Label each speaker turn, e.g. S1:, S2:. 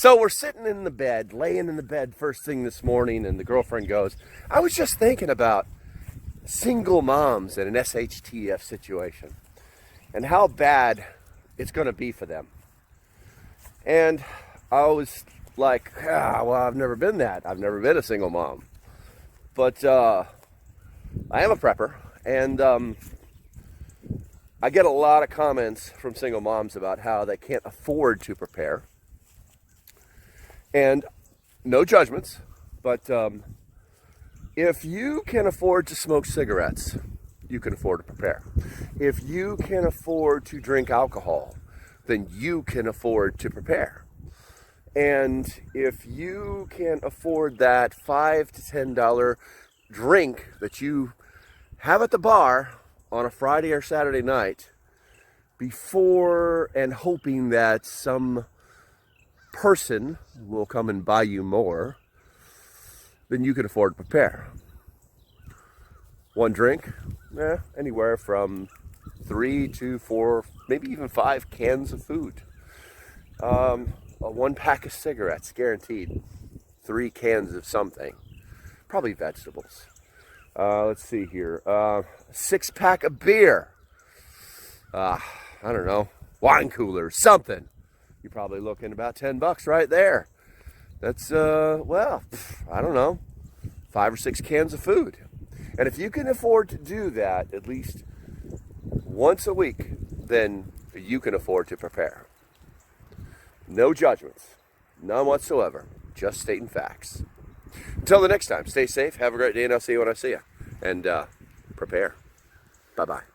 S1: So we're sitting in the bed, laying in the bed first thing this morning, and the girlfriend goes, I was just thinking about single moms in an shtf situation and how bad it's going to be for them. And I was like, well, I've never been that. I've never been a single mom. But I am a prepper, and I get a lot of comments from single moms about how they can't afford to prepare. And no judgments, but if you can afford to smoke cigarettes, you can afford to prepare. If you can afford to drink alcohol, then you can afford to prepare. And if you can afford that $5 to $10 drink that you have at the bar on a Friday or Saturday night before, and hoping that some person will come and buy you more, then you can afford to prepare. One drink, anywhere from 3 to 4, maybe even 5 cans of food. 1 pack of cigarettes, guaranteed. 3 cans of something, probably vegetables. Let's see here. 6-pack of beer. I don't know, wine cooler, something. You're probably looking about $10 right there. That's, well, I don't know, 5 or 6 cans of food. And if you can afford to do that at least once a week, then you can afford to prepare. No judgments, none whatsoever, just stating facts. Until the next time, stay safe, have a great day, and I'll see you when I see you. And prepare. Bye-bye.